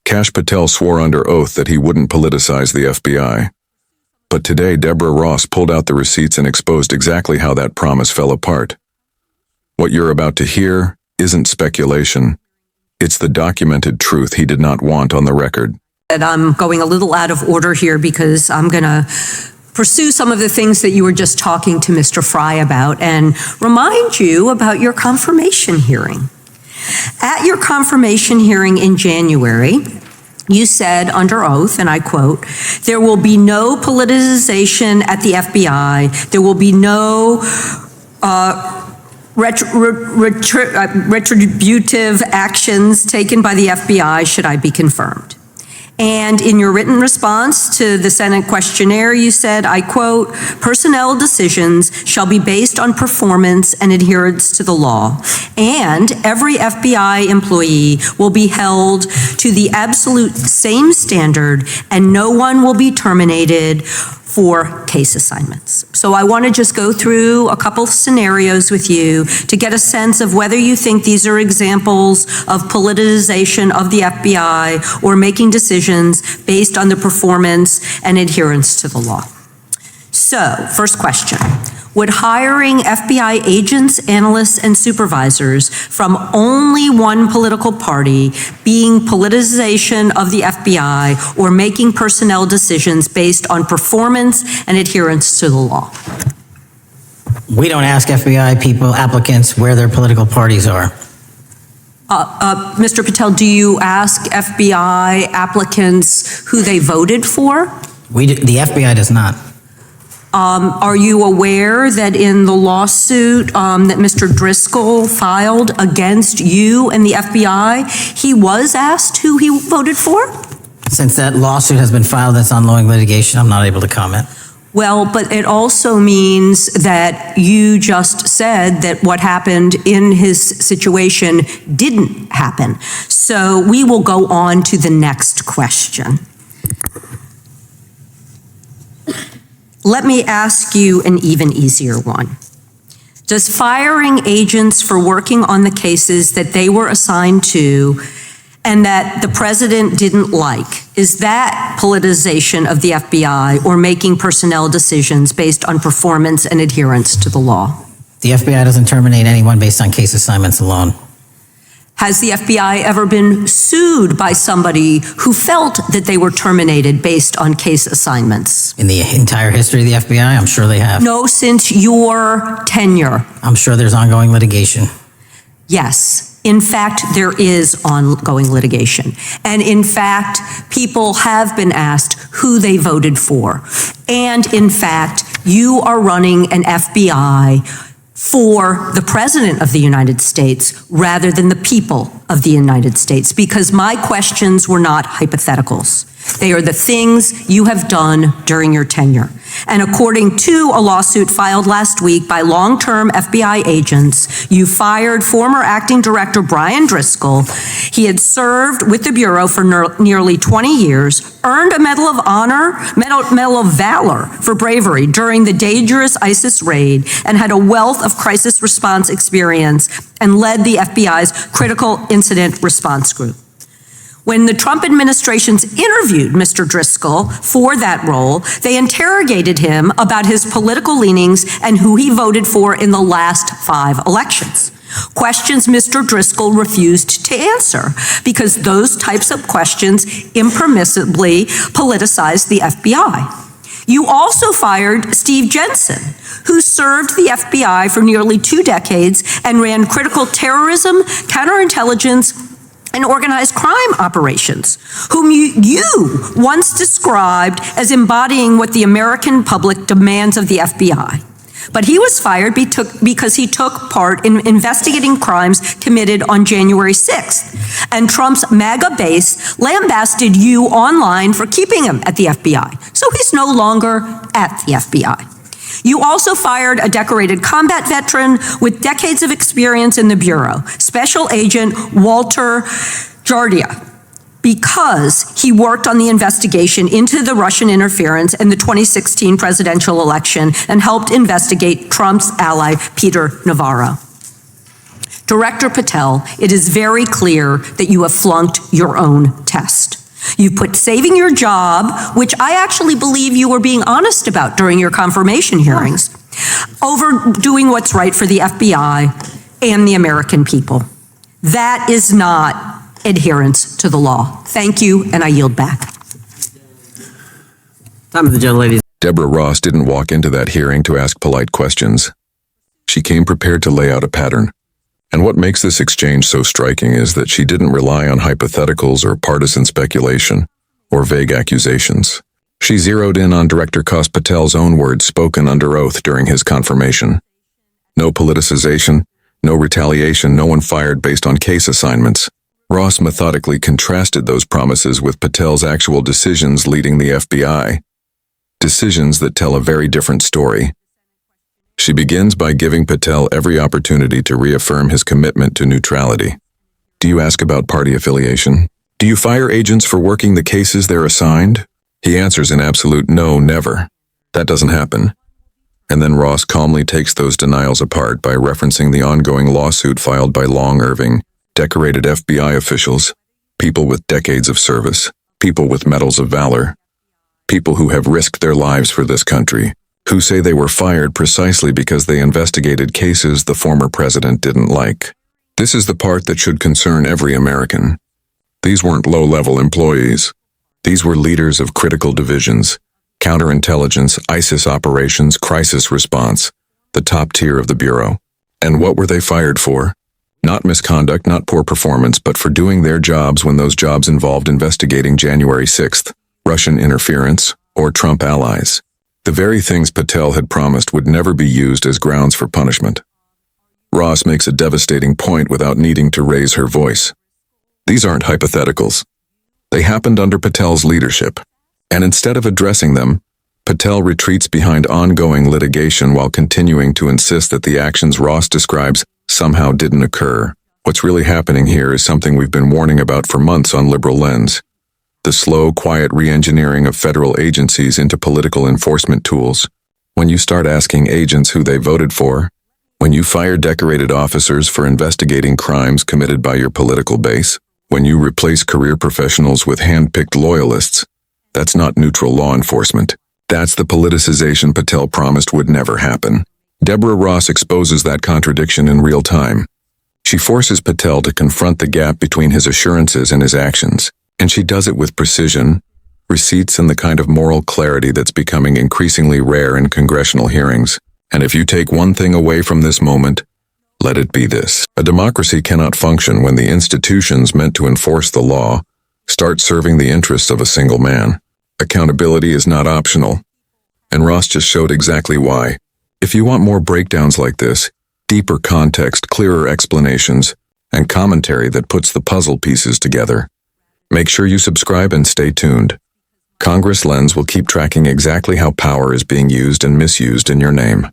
Cash Patel swore under oath that he wouldn't politicize the FBI. But today, Deborah Ross pulled out the receipts and exposed exactly how that promise fell apart. What you're about to hear isn't speculation. It's the documented truth he did not want on the record. And I'm going a little out of order here because I'm going to pursue some of the things that you were just talking to Mr. Fry about and remind you about your confirmation hearing. At your confirmation hearing in January, you said under oath, and I quote, "There will be no politicization at the FBI. There will be no retributive actions taken by the FBI should I be confirmed." And in your written response to the Senate questionnaire, you said, I quote, "Personnel decisions shall be based on performance and adherence to the law, and every FBI employee will be held to the absolute same standard, and no one will be terminated for case assignments." So I want to just go through a couple scenarios with you to get a sense of whether you think these are examples of politicization of the FBI or making decisions based on the performance and adherence to the law. So, first question. Would hiring FBI agents, analysts, and supervisors from only one political party being politicization of the FBI or making personnel decisions based on performance and adherence to the law? We don't ask FBI people, applicants, where their political parties are. Mr. Patel, do you ask FBI applicants who they voted for? The FBI does not. Are you aware that in the lawsuit that Mr. Driscoll filed against you and the FBI, he was asked who he voted for? Since that lawsuit has been filed, that's ongoing litigation, I'm not able to comment. Well, but it also means that you just said that what happened in his situation didn't happen. So we will go on to the next question. Let me ask you an even easier one. Does firing agents for working on the cases that they were assigned to and that the president didn't like, is that politicization of the FBI or making personnel decisions based on performance and adherence to the law? The FBI doesn't terminate anyone based on case assignments alone. Has the FBI ever been sued by somebody who felt that they were terminated based on case assignments? In the entire history of the FBI, I'm sure they have. No, since your tenure. I'm sure there's ongoing litigation. Yes. In fact, there is ongoing litigation. And in fact, people have been asked who they voted for. And in fact, you are running an FBI for the President of the United States rather than the people of the United States, because my questions were not hypotheticals. They are the things you have done during your tenure. And according to a lawsuit filed last week by long-term FBI agents, you fired former acting director Brian Driscoll. He had served with the Bureau for nearly 20 years, earned a Medal of Honor, Medal of Valor for bravery during the dangerous ISIS raid, and had a wealth of crisis response experience and led the FBI's Critical Incident Response Group. When the Trump administrations interviewed Mr. Driscoll for that role, they interrogated him about his political leanings and who he voted for in the last 5 elections. Questions Mr. Driscoll refused to answer because those types of questions impermissibly politicized the FBI. You also fired Steve Jensen, who served the FBI for nearly 2 decades and ran critical terrorism, counterintelligence, and organized crime operations, whom you once described as embodying what the American public demands of the FBI. But he was fired because he took part in investigating crimes committed on January 6th. And Trump's MAGA base lambasted you online for keeping him at the FBI. So he's no longer at the FBI. You also fired a decorated combat veteran with decades of experience in the Bureau, Special Agent Walter Jardia, because he worked on the investigation into the Russian interference in the 2016 presidential election and helped investigate Trump's ally, Peter Navarro. Director Patel, it is very clear that you have flunked your own test. You put saving your job, which I actually believe you were being honest about during your confirmation hearings, over doing what's right for the FBI and the American people. That is not adherence to the law. Thank you, and I yield back. Time of the gentlelady. Deborah Ross didn't walk into that hearing to ask polite questions. She came prepared to lay out a pattern. And what makes this exchange so striking is that she didn't rely on hypotheticals or partisan speculation or vague accusations. She zeroed in on Director Cash Patel's own words spoken under oath during his confirmation. No politicization, no retaliation, no one fired based on case assignments. Ross methodically contrasted those promises with Patel's actual decisions leading the FBI. Decisions that tell a very different story. She begins by giving Patel every opportunity to reaffirm his commitment to neutrality. Do you ask about party affiliation? Do you fire agents for working the cases they're assigned? He answers an absolute no, never. That doesn't happen. And then Ross calmly takes those denials apart by referencing the ongoing lawsuit filed by long-serving, decorated FBI officials, people with decades of service, people with medals of valor, people who have risked their lives for this country, who say they were fired precisely because they investigated cases the former president didn't like. This is the part that should concern every American. These weren't low-level employees. These were leaders of critical divisions, counterintelligence, ISIS operations, crisis response, the top tier of the Bureau. And what were they fired for? Not misconduct, not poor performance, but for doing their jobs when those jobs involved investigating January 6th, Russian interference, or Trump allies. The very things Patel had promised would never be used as grounds for punishment. Ross makes a devastating point without needing to raise her voice. These aren't hypotheticals. They happened under Patel's leadership. And instead of addressing them, Patel retreats behind ongoing litigation while continuing to insist that the actions Ross describes somehow didn't occur. What's really happening here is something we've been warning about for months on Liberal Lens. The slow, quiet re-engineering of federal agencies into political enforcement tools. When you start asking agents who they voted for, when you fire decorated officers for investigating crimes committed by your political base, when you replace career professionals with hand-picked loyalists, that's not neutral law enforcement. That's the politicization Patel promised would never happen. Deborah Ross exposes that contradiction in real time. She forces Patel to confront the gap between his assurances and his actions. And she does it with precision, receipts, and the kind of moral clarity that's becoming increasingly rare in congressional hearings. And if you take one thing away from this moment, let it be this. A democracy cannot function when the institutions meant to enforce the law start serving the interests of a single man. Accountability is not optional. And Ross just showed exactly why. If you want more breakdowns like this, deeper context, clearer explanations, and commentary that puts the puzzle pieces together, make sure you subscribe and stay tuned. Congress Lens will keep tracking exactly how power is being used and misused in your name.